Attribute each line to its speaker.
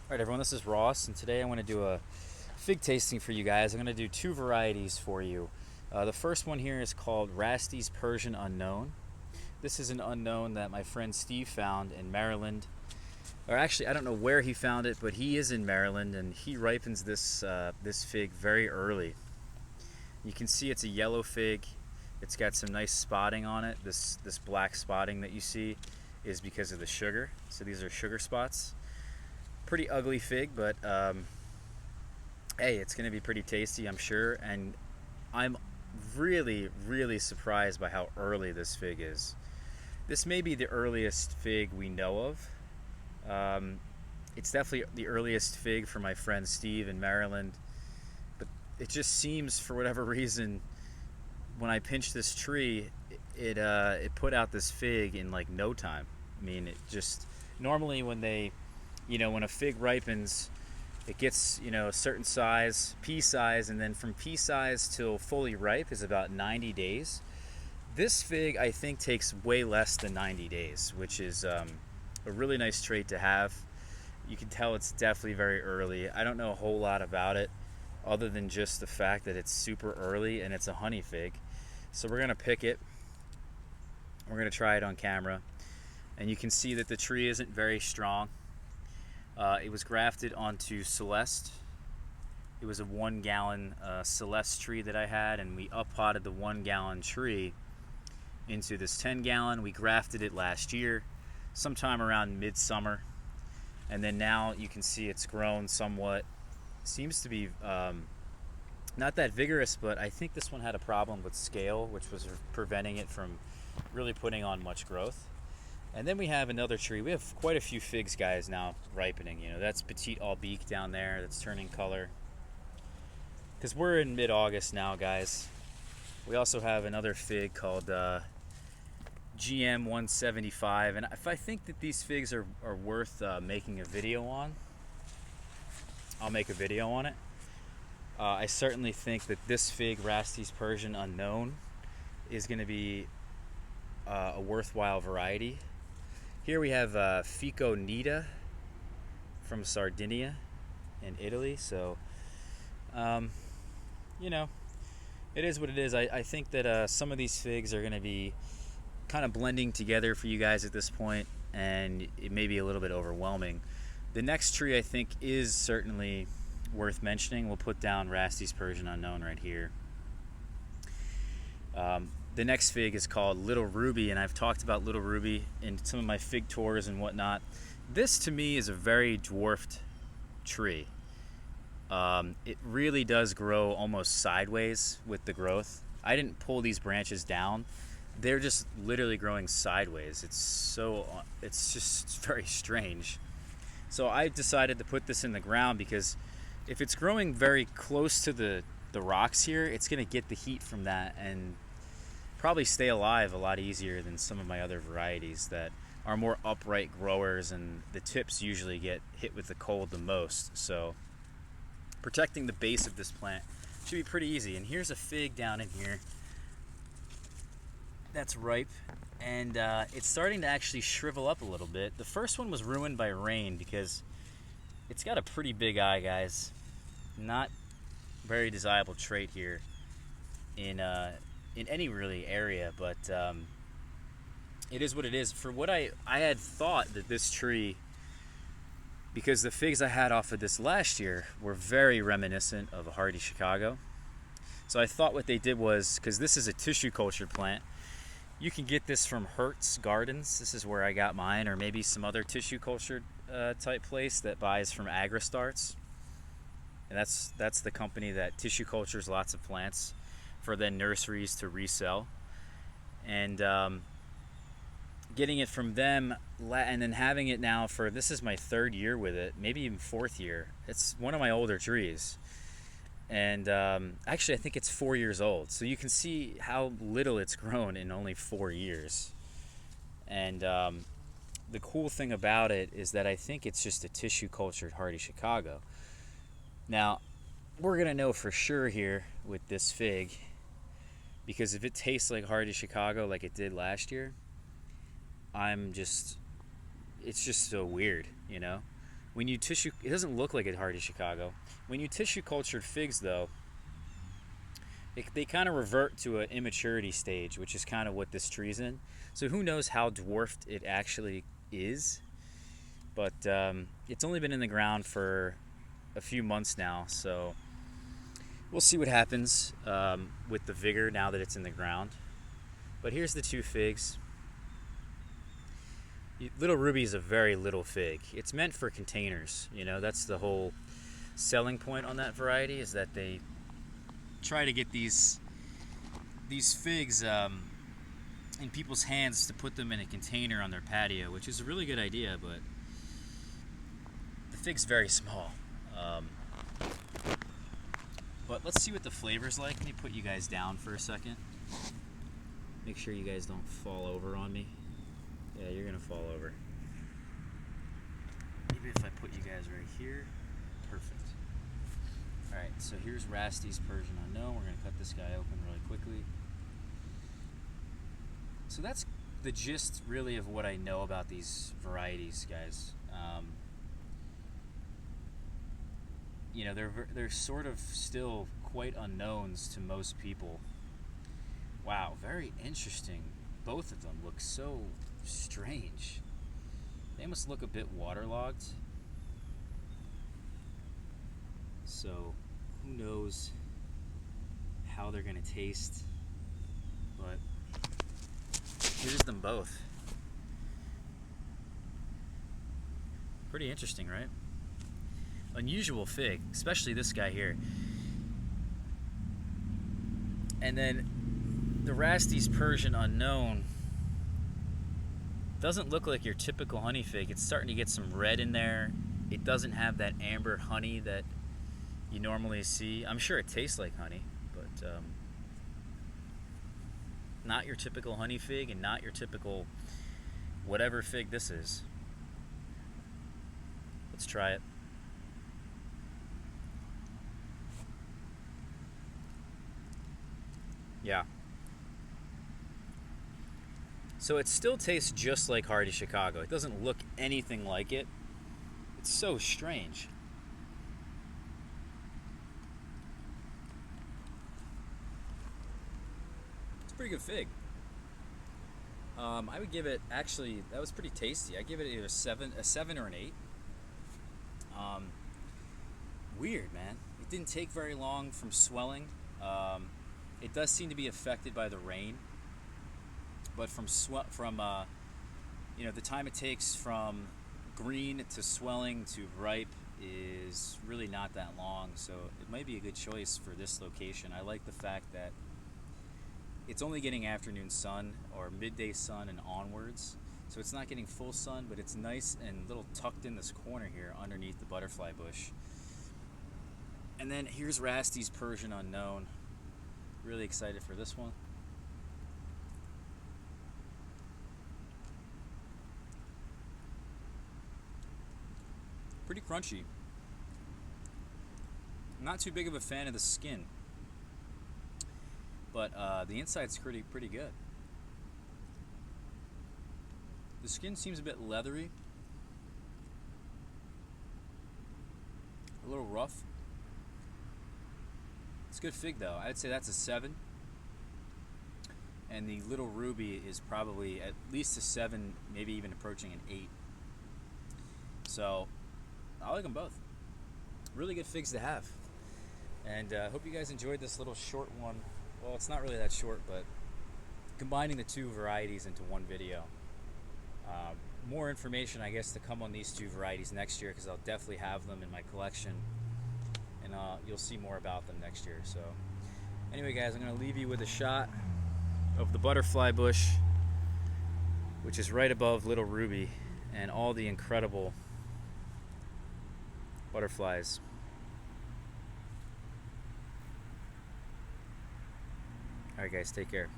Speaker 1: Alright everyone, this is Ross, and today I want to do a fig tasting for you guys. I'm going to do two varieties for you. The first one here is called Rhaasti's Persian Unknown. This is an unknown that my friend Steve found in Maryland. Or actually, I don't know where he found it, but he is in Maryland, and he ripens this fig very early. You can see it's a yellow fig. It's got some nice spotting on it. This black spotting that you see is because of the sugar. So these are sugar spots. Pretty ugly fig, but hey, it's gonna be pretty tasty, I'm sure. And I'm really surprised by how early this fig is. This may be the earliest fig we know of. It's definitely the earliest fig for my friend Steve in Maryland, but it just seems, for whatever reason, when I pinched this tree, it put out this fig in like no time. I mean, it just normally when a fig ripens, it gets, a certain size, pea size, and then from pea size till fully ripe is about 90 days. This fig, I think, takes way less than 90 days, which is a really nice trait to have. You can tell it's definitely very early. I don't know a whole lot about it other than just the fact that it's super early and it's a honey fig. So we're going to pick it. We're going to try it on camera. And you can see that the tree isn't very strong. It was grafted onto Celeste. It was a 1 gallon Celeste tree that I had, and we up-potted the 1 gallon tree into this 10 gallon. We grafted it last year, sometime around midsummer. And then now you can see it's grown somewhat. Seems to be not that vigorous, but I think this one had a problem with scale, which was preventing it from really putting on much growth. And then we have another tree. We have quite a few figs, guys, now ripening. That's Petite Albique down there that's turning color. Because we're in mid-August now, guys. We also have another fig called GM 175. And if I think that these figs are worth making a video on, I'll make a video on it. I certainly think that this fig, Rhaastie's Persian Unknown, is going to be a worthwhile variety. Here we have Fico Nita from Sardinia in Italy. So, it is what it is. I think that some of these figs are going to be kind of blending together for you guys at this point, and it may be a little bit overwhelming. The next tree I think is certainly worth mentioning. We'll put down Rhaastie's Persian Unknown right here. The next fig is called Little Ruby, and I've talked about Little Ruby in some of my fig tours and whatnot. This, to me, is a very dwarfed tree. It really does grow almost sideways with the growth. I didn't pull these branches down. They're just literally growing sideways. It's just very strange. So I decided to put this in the ground because if it's growing very close to the rocks here, it's going to get the heat from that and probably stay alive a lot easier than some of my other varieties that are more upright growers, and the tips usually get hit with the cold the most. So protecting the base of this plant should be pretty easy. And here's a fig down in here that's ripe, and it's starting to actually shrivel up a little bit. The first one was ruined by rain because it's got a pretty big eye, guys. Not very desirable trait here in any really area, but it is what it is. For what I had thought that this tree, because the figs I had off of this last year were very reminiscent of a hardy Chicago. So I thought what they did was, because this is a tissue cultured plant, you can get this from Hertz Gardens. This is where I got mine, or maybe some other tissue cultured type place that buys from AgriStarts. And that's the company that tissue cultures lots of plants for then nurseries to resell. And getting it from them and then having it now for, this is my 3rd year with it, maybe even 4th year. It's one of my older trees. And actually I think it's 4 years old. So you can see how little it's grown in only 4 years. And the cool thing about it is that I think it's just a tissue cultured hardy Chicago. Now, we're going to know for sure here with this fig, because if it tastes like hardy Chicago like it did last year, it's just so weird, When you tissue, it doesn't look like a hardy Chicago. When you tissue cultured figs, though, they kind of revert to an immaturity stage, which is kind of what this tree's in. So who knows how dwarfed it actually is? But it's only been in the ground for a few months now, so we'll see what happens with the vigor now that it's in the ground. But here's the 2 figs. Little Ruby is a very little fig. It's meant for containers. You know, that's the whole selling point on that variety, is that they try to get these figs in people's hands to put them in a container on their patio, which is a really good idea, but the fig's very small. But let's see what the flavor's like. Let me put you guys down for a second. Make sure you guys don't fall over on me. Yeah, you're gonna fall over. Maybe if I put you guys right here. Perfect. Alright, so here's Rhaastie's Persian Unknown. We're gonna cut this guy open really quickly. So that's the gist, really, of what I know about these varieties, guys. You know, they're sort of still quite unknowns to most people. Wow, very interesting. Both of them look so strange. They must look a bit waterlogged. So who knows how they're gonna taste, but here's them both. Pretty interesting, right? Unusual fig, especially this guy here. And then the Rhaastie's Persian Unknown doesn't look like your typical honey fig. It's starting to get some red in there. It doesn't have that amber honey that you normally see. I'm sure it tastes like honey, but not your typical honey fig, and not your typical whatever fig this is. Let's try it. Yeah. So it still tastes just like hardy Chicago. It doesn't look anything like it. It's so strange. It's a pretty good fig. I would give it, actually, that was pretty tasty. I give it either a 7 or an 8. Weird, man. It didn't take very long from swelling. It does seem to be affected by the rain, but from you know, the time it takes from green to swelling to ripe is really not that long, so it might be a good choice for this location. I like the fact that it's only getting afternoon sun or midday sun and onwards, so it's not getting full sun, but it's nice and little tucked in this corner here underneath the butterfly bush. And then here's Rhaastie's Persian Unknown. Really excited for this one. Pretty crunchy. I'm not too big of a fan of the skin, but the inside's pretty good. The skin seems a bit leathery, a little rough. It's a good fig though. I'd say that's a 7. And the Little Ruby is probably at least a 7, maybe even approaching an 8. So I like them both. Really good figs to have. And I hope you guys enjoyed this little short one. Well, it's not really that short, but combining the 2 varieties into one video. More information, I guess, to come on these 2 varieties next year, because I'll definitely have them in my collection. And you'll see more about them next year. So anyway, guys, I'm going to leave you with a shot of the butterfly bush, which is right above Little Ruby, and all the incredible butterflies. Alright guys, take care.